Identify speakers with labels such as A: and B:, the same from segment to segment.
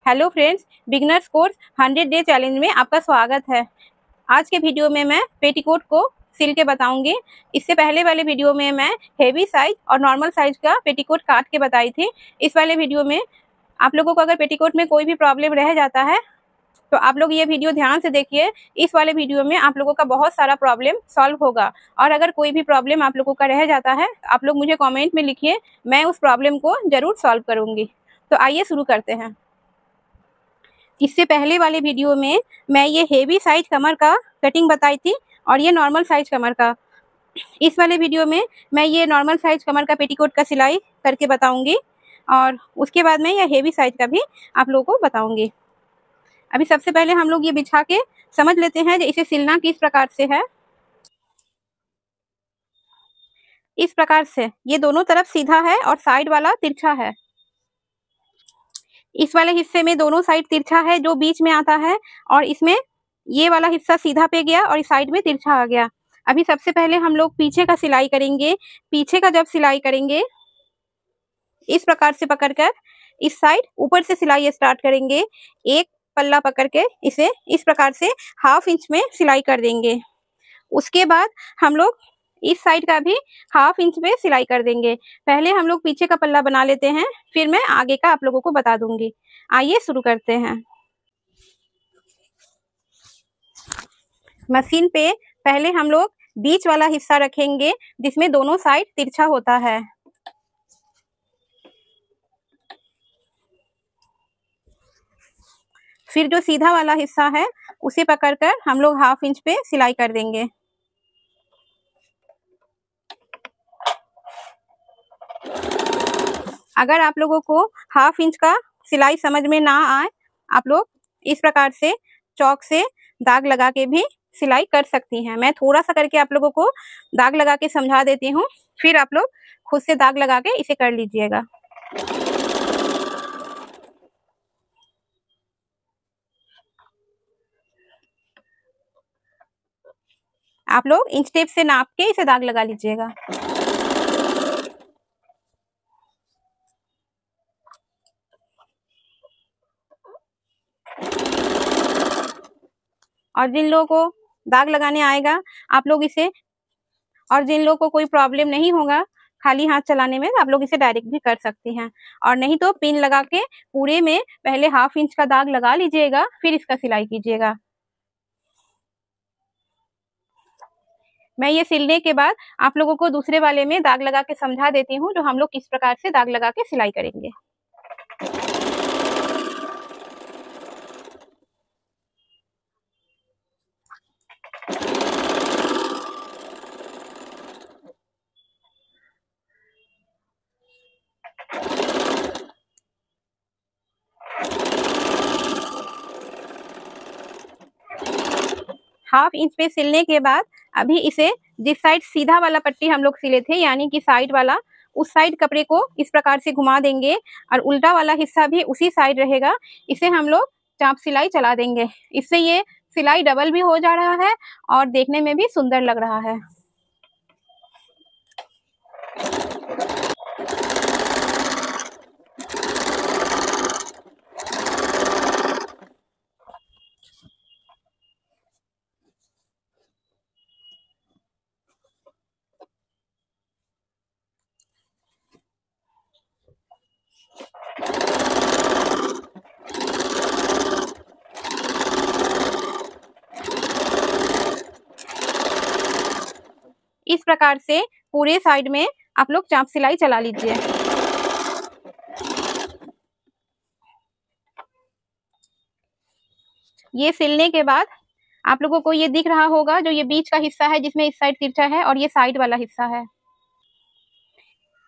A: Hello friends, beginners course 100 day challenge में आपका स्वागत है। आज के वीडियो में मैं पेटीकोट को सिल के बताऊंगी। इससे पहले वाले वीडियो में मैं हेवी साइज और नॉर्मल साइज का पेटीकोट काट के बताई थी। इस वाले वीडियो में आप लोगों को अगर पेटीकोट में कोई भी प्रॉब्लम रह जाता है तो आप लोग ये वीडियो ध्यान से देखिए। इस वाले वीडियो में आप लोगों का बहुत सारा प्रॉब्लम सॉल्व होगा और अगर कोई भी प्रॉब्लम आप लोगों का रह जाता है आप लोग मुझे कमेंट में लिखिए, मैं उस प्रॉब्लम को जरूर सॉल्व करूंगी। तो आइए शुरू करते हैं। इससे पहले वाले वीडियो में मैं ये हेवी साइज कमर का कटिंग बताई थी और ये नॉर्मल साइज कमर का। इस वाले वीडियो में मैं ये नॉर्मल साइज कमर का पेटीकोट का सिलाई करके बताऊंगी और उसके बाद में ये हेवी साइज का भी आप लोगों को बताऊंगी। अभी सबसे पहले हम लोग ये बिछा के समझ लेते हैं इसे सिलना किस प्रकार से है। इस प्रकार से ये दोनों तरफ सीधा है और साइड वाला तिरछा है। इस वाले हिस्से में दोनों साइड तिरछा है जो बीच में आता है और इसमें ये वाला हिस्सा सीधा पे गया और इस साइड में तिरछा आ गया। अभी सबसे पहले हम लोग पीछे का सिलाई करेंगे। पीछे का जब सिलाई करेंगे इस प्रकार से पकड़कर इस साइड ऊपर से सिलाई स्टार्ट करेंगे। एक पल्ला पकड़ के इसे इस प्रकार से 1/2 इंच में सिलाई कर देंगे। उसके बाद हम लोग इस साइड का भी 1/2 इंच में सिलाई कर देंगे। पहले हम लोग पीछे का पल्ला बना लेते हैं, फिर मैं आगे का आप लोगों को बता दूंगी। आइए शुरू करते हैं। मशीन पे पहले हम लोग बीच वाला हिस्सा रखेंगे जिसमें दोनों साइड तिरछा होता है। फिर जो सीधा वाला हिस्सा है उसे पकड़कर हम लोग 1/2 इंच पे सिलाई कर देंगे। अगर आप लोगों को 1/2 इंच का सिलाई समझ में ना आए, आप लोग इस प्रकार से चौक से दाग लगा के भी सिलाई कर सकती हैं। मैं थोड़ा सा करके आप लोगों को दाग लगा के समझा देती हूँ, फिर आप लोग खुद से दाग लगा के इसे कर लीजिएगा। आप लोग इंच टेप से नाप के इसे दाग लगा लीजिएगा। और जिन लोगों को दाग लगाने आएगा आप लोग इसे, और जिन लोगों को कोई प्रॉब्लम नहीं होगा खाली हाथ चलाने में, आप लोग इसे डायरेक्ट भी कर सकती हैं। और नहीं तो पिन लगा के पूरे में पहले 1/2 इंच का दाग लगा लीजिएगा, फिर इसका सिलाई कीजिएगा। मैं ये सिलने के बाद आप लोगों को दूसरे वाले में दाग लगा के समझा देती हूँ जो हम लोग किस प्रकार से दाग लगा के सिलाई करेंगे। हाफ इंच पे सिलने के बाद अभी इसे जिस साइड सीधा वाला पट्टी हम लोग सिले थे यानी कि साइड वाला, उस साइड कपड़े को इस प्रकार से घुमा देंगे और उल्टा वाला हिस्सा भी उसी साइड रहेगा। इसे हम लोग चाप सिलाई चला देंगे। इससे ये सिलाई डबल भी हो जा रहा है और देखने में भी सुंदर लग रहा है। इस प्रकार से पूरे साइड में आप लोग चाप सिलाई चला लीजिए। ये सिलने के बाद आप लोगों को ये दिख रहा होगा जो ये बीच का हिस्सा है जिसमें इस साइड तिरछा है और ये साइड वाला हिस्सा है।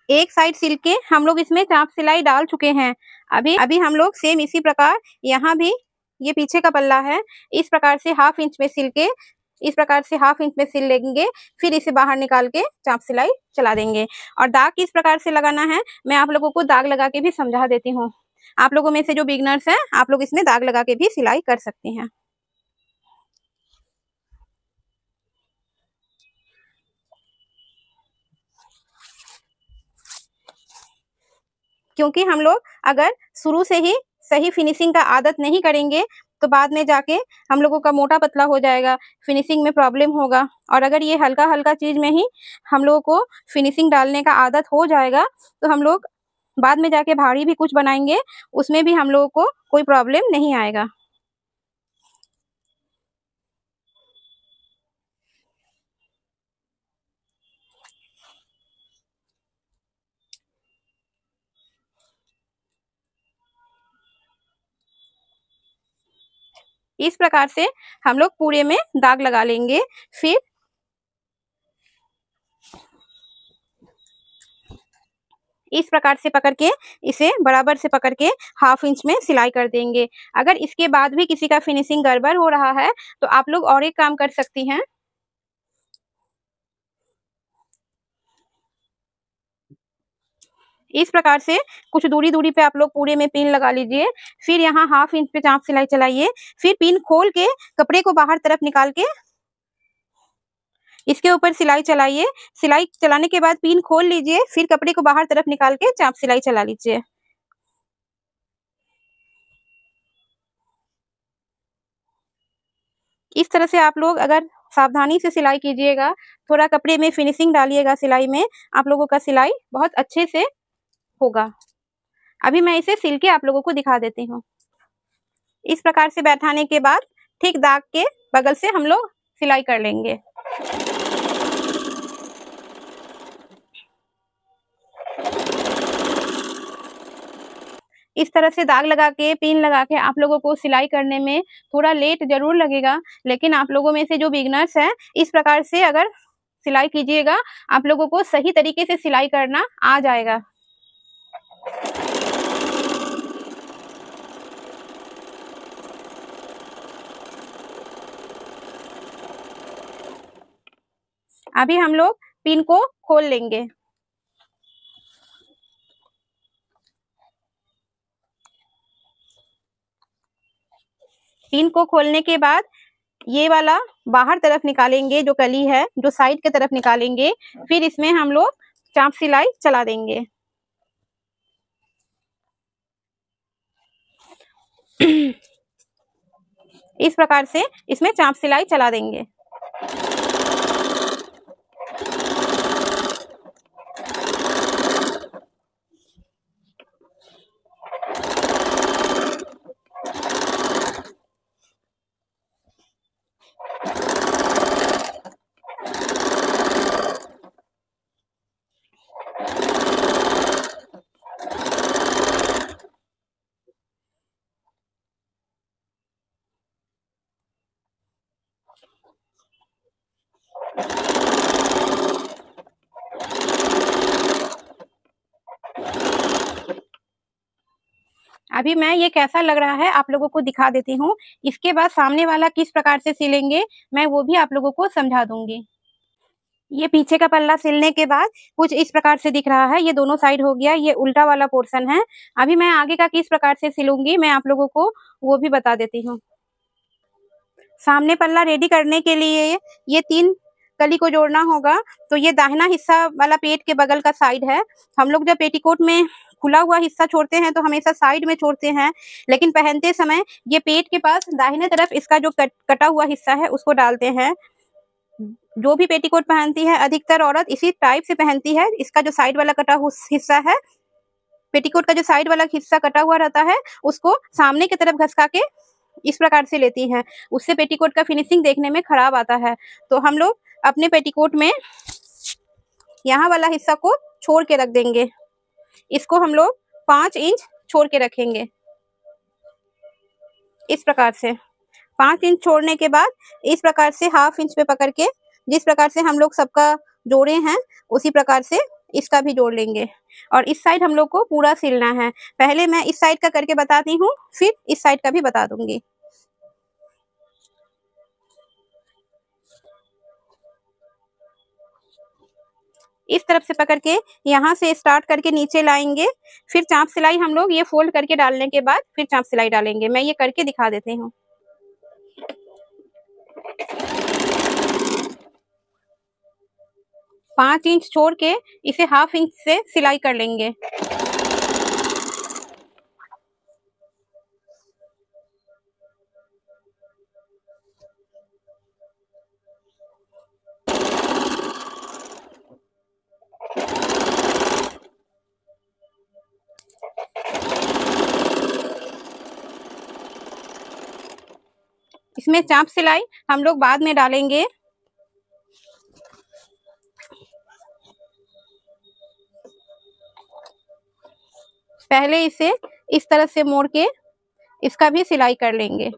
A: एक साइड सिल के हम लोग इसमें चाप सिलाई डाल चुके हैं। अभी हम लोग सेम इसी प्रकार यहाँ भी ये पीछे का पल्ला है, इस प्रकार से 1/2 इंच में सिल के इस प्रकार से 1/2 इंच में सिल लेंगे, फिर इसे बाहर निकाल के चाप सिलाई चला देंगे। और दाग किस प्रकार से लगाना है मैं आप लोगों को दाग लगा के भी समझा देती हूँ। आप लोगों में से जो बिगनर्स हैं आप लोग इसमें दाग लगा के भी सिलाई कर सकते हैं। क्योंकि हम लोग अगर शुरू से ही सही फिनिशिंग का आदत नहीं करेंगे तो बाद में जाके हम लोगों का मोटा पतला हो जाएगा, फिनिशिंग में प्रॉब्लम होगा। और अगर ये हल्का-हल्का चीज़ में ही हम लोगों को फिनिशिंग डालने का आदत हो जाएगा, तो हम लोग बाद में जाके भारी भी कुछ बनाएँगे, उसमें भी हम लोगों को कोई प्रॉब्लम नहीं आएगा। इस प्रकार से हम लोग पूरे में दाग लगा लेंगे। फिर इस प्रकार से पकड़ के इसे बराबर से पकड़ के 1/2 इंच में सिलाई कर देंगे। अगर इसके बाद भी किसी का फिनिशिंग गड़बड़ हो रहा है तो आप लोग और एक काम कर सकती हैं। इस प्रकार से कुछ दूरी पे आप लोग पूरे में पिन लगा लीजिए। फिर यहाँ 1/2 इंच पे चाप सिलाई चलाइए। फिर पिन खोल के कपड़े को बाहर तरफ निकाल के इसके ऊपर सिलाई चलाइए। सिलाई चलाने के बाद पिन खोल लीजिए, फिर कपड़े को बाहर तरफ निकाल के चाप सिलाई चला लीजिए। इस तरह से आप लोग अगर सावधानी से सिलाई कीजिएगा, थोड़ा कपड़े में फिनिशिंग डालिएगा सिलाई में, आप लोगों का सिलाई बहुत अच्छे से होगा। अभी मैं इसे सिल के आप लोगों को दिखा देती हूँ। इस प्रकार से बैठाने के बाद ठीक दाग के बगल से हम लोग सिलाई कर लेंगे। इस तरह से दाग लगा के पिन लगा के आप लोगों को सिलाई करने में थोड़ा लेट जरूर लगेगा, लेकिन आप लोगों में से जो बिगनर्स हैं इस प्रकार से अगर सिलाई कीजिएगा, आप लोगों को सही तरीके से सिलाई करना आ जाएगा। अभी हम लोग पिन को खोल लेंगे। पिन को खोलने के बाद ये वाला बाहर तरफ निकालेंगे, जो कली है जो साइड की तरफ निकालेंगे। फिर इसमें हम लोग चाप सिलाई चला देंगे। इस प्रकार से इसमें चाप सिलाई चला देंगे। अभी मैं ये कैसा लग रहा है आप लोगों को दिखा देती हूँ। इसके बाद सामने वाला किस प्रकार से सिलेंगे मैं वो भी आप लोगों को समझा दूंगी। ये पीछे का पल्ला सिलने के बाद कुछ इस प्रकार से दिख रहा है। ये दोनों साइड हो गया, ये उल्टा वाला पोर्शन है। अभी मैं आगे का किस प्रकार से सिलूंगी मैं आप लोगों को वो भी बता देती हूँ। सामने पल्ला रेडी करने के लिए ये 3 कली को जोड़ना होगा। तो ये दाहिना हिस्सा वाला पेट के बगल का साइड है। हम लोग जब पेटीकोट में खुला हुआ हिस्सा छोड़ते हैं तो हमेशा साइड में छोड़ते हैं, लेकिन पहनते समय ये पेट के पास दाहिने तरफ इसका जो कटा हुआ हिस्सा है उसको डालते हैं। जो भी पेटीकोट पहनती है अधिकतर औरत इसी टाइप से पहनती है। इसका जो साइड वाला कटा हुआ हिस्सा है, पेटीकोट का जो साइड वाला हिस्सा कटा हुआ रहता है, उसको सामने की तरफ घसका के इस प्रकार से लेती हैं। उससे पेटीकोट का फिनिशिंग देखने में खराब आता है। तो हम लोग अपने पेटीकोट में यहाँ वाला हिस्सा को छोड़ के रख देंगे। इसको हम लोग 5 इंच छोड़ के रखेंगे। इस प्रकार से 5 इंच छोड़ने के बाद इस प्रकार से 1/2 इंच पे पकड़ के जिस प्रकार से हम लोग सबका जोड़े हैं उसी प्रकार से इसका भी जोड़ लेंगे। और इस साइड हम लोग को पूरा सिलना है। पहले मैं इस साइड का करके बताती हूँ, फिर इस साइड का भी बता दूंगी। इस तरफ से पकड़ के यहाँ से स्टार्ट करके नीचे लाएंगे। फिर चाप सिलाई हम लोग ये फोल्ड करके डालने के बाद फिर चाप सिलाई डालेंगे। मैं ये करके दिखा देती हूँ। पाँच इंच छोड़ के इसे 1/2 इंच से सिलाई कर लेंगे। इसमें चाप सिलाई हम लोग बाद में डालेंगे। पहले इसे इस तरह से मोड़ के इसका भी सिलाई कर लेंगे।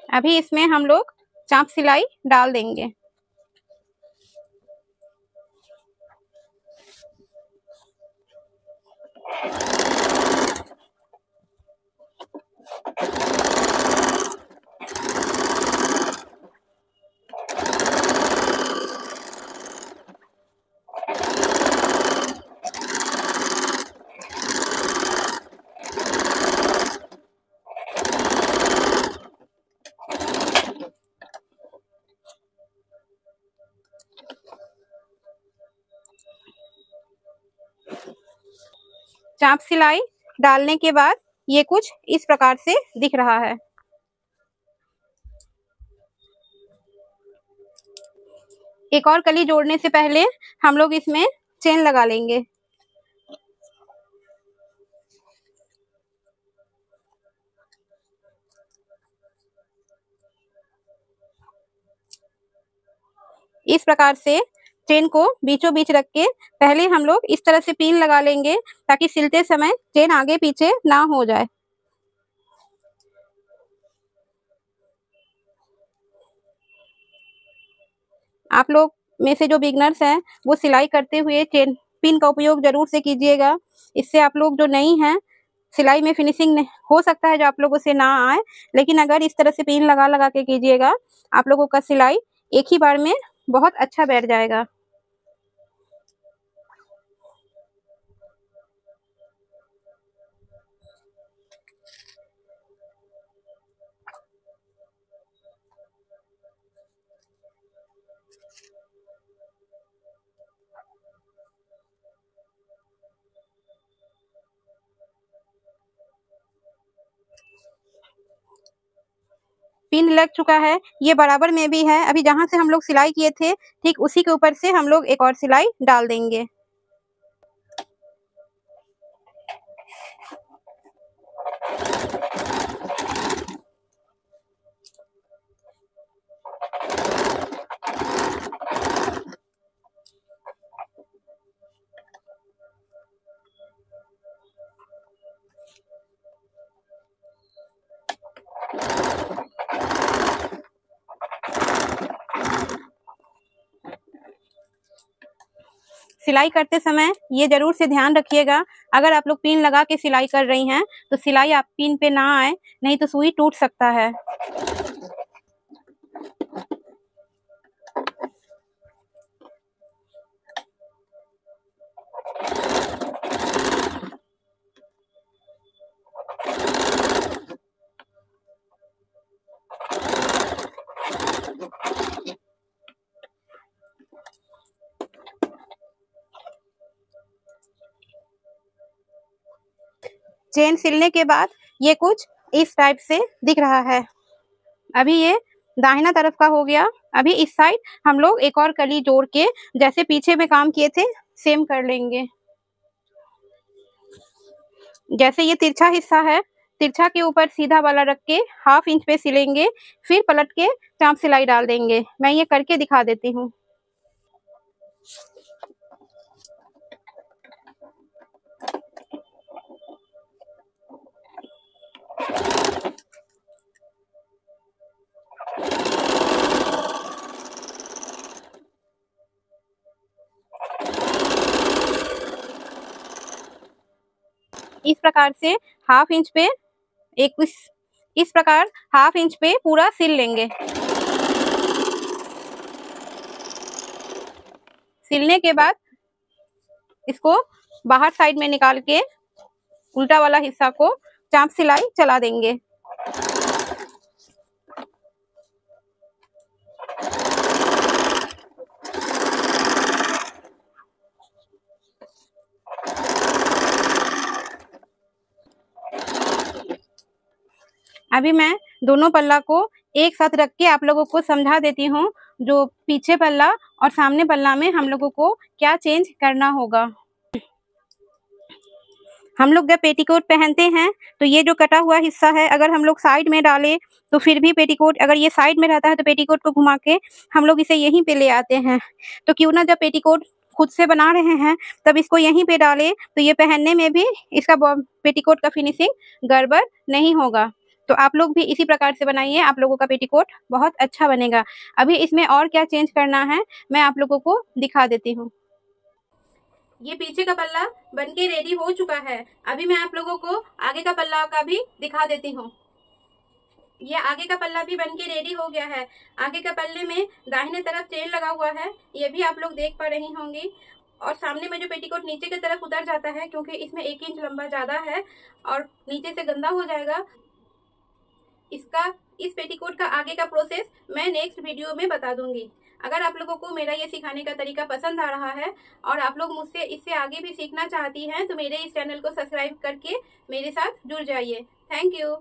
A: अभी इसमें हम लोग चाप सिलाई डाल देंगे। चाप सिलाई डालने के बाद ये कुछ इस प्रकार से दिख रहा है। एक और कली जोड़ने से पहले हम लोग इसमें चेन लगा लेंगे। इस प्रकार से चेन को बीचों बीच रख के पहले हम लोग इस तरह से पिन लगा लेंगे ताकि सिलते समय चेन आगे पीछे ना हो जाए। आप लोग में से जो बिगनर्स हैं वो सिलाई करते हुए चेन पिन का उपयोग जरूर से कीजिएगा। इससे आप लोग जो नहीं हैं सिलाई में फिनिशिंग हो सकता है जो आप लोगों से ना आए, लेकिन अगर इस तरह से पिन लगा लगा के कीजिएगा आप लोगों का सिलाई एक ही बार में बहुत अच्छा बैठ जाएगा। पिन लग चुका है, ये बराबर में भी है। अभी जहां से हम लोग सिलाई किए थे ठीक उसी के ऊपर से हम लोग एक और सिलाई डाल देंगे। सिलाई करते समय ये जरूर से ध्यान रखिएगा, अगर आप लोग पिन लगा के सिलाई कर रही हैं तो सिलाई आप पिन पे ना आए, नहीं तो सुई टूट सकता है। चेन सिलने के बाद ये कुछ इस टाइप से दिख रहा है। अभी ये दाहिना तरफ का हो गया। अभी इस साइड हम लोग एक और कली जोड़ के जैसे पीछे में काम किए थे सेम कर लेंगे। जैसे ये तिरछा हिस्सा है, तिरछा के ऊपर सीधा वाला रख के 1/2 इंच पे सिलेंगे, फिर पलट के चाप सिलाई डाल देंगे। मैं ये करके दिखा देती हूँ। इस प्रकार से हाफ इंच पे इस प्रकार हाफ इंच पे पूरा सिल लेंगे। सिलने के बाद इसको बाहर साइड में निकाल के उल्टा वाला हिस्सा को चाप सिलाई चला देंगे। अभी मैं दोनों पल्ला को एक साथ रख के आप लोगों को समझा देती हूँ, जो पीछे पल्ला और सामने पल्ला में हम लोगों को क्या चेंज करना होगा। हम लोग जब पेटीकोट पहनते हैं तो ये जो कटा हुआ हिस्सा है, अगर हम लोग साइड में डालें तो फिर भी पेटीकोट, अगर ये साइड में रहता है तो पेटीकोट को घुमा के हम लोग इसे यहीं पे ले आते हैं। तो क्यों ना जब पेटीकोट खुद से बना रहे हैं तब इसको यहीं पे डालें, तो ये पहनने में भी इसका पेटीकोट का फिनिशिंग गड़बड़ नहीं होगा। तो आप लोग भी इसी प्रकार से बनाइए, आप लोगों का पेटीकोट बहुत अच्छा बनेगा। अभी इसमें और क्या चेंज करना है मैं आप लोगों को दिखा देती हूँ। ये पीछे का पल्ला बनके रेडी हो चुका है। अभी मैं आप लोगों को आगे का पल्ला का भी दिखा देती हूँ। ये आगे का पल्ला भी बनके रेडी हो गया है। आगे का पल्ले में दाहिने तरफ चेन लगा हुआ है, ये भी आप लोग देख पा रही होंगी। और सामने में जो पेटीकोट नीचे की तरफ उतर जाता है, क्योंकि इसमें 1 इंच लंबा ज्यादा है और नीचे से गंदा हो जाएगा। इस पेटीकोट का आगे का प्रोसेस मैं नेक्स्ट वीडियो में बता दूंगी। अगर आप लोगों को मेरा ये सिखाने का तरीका पसंद आ रहा है और आप लोग मुझसे इससे आगे भी सीखना चाहती हैं, तो मेरे इस चैनल को सब्सक्राइब करके मेरे साथ जुड़ जाइए। Thank you.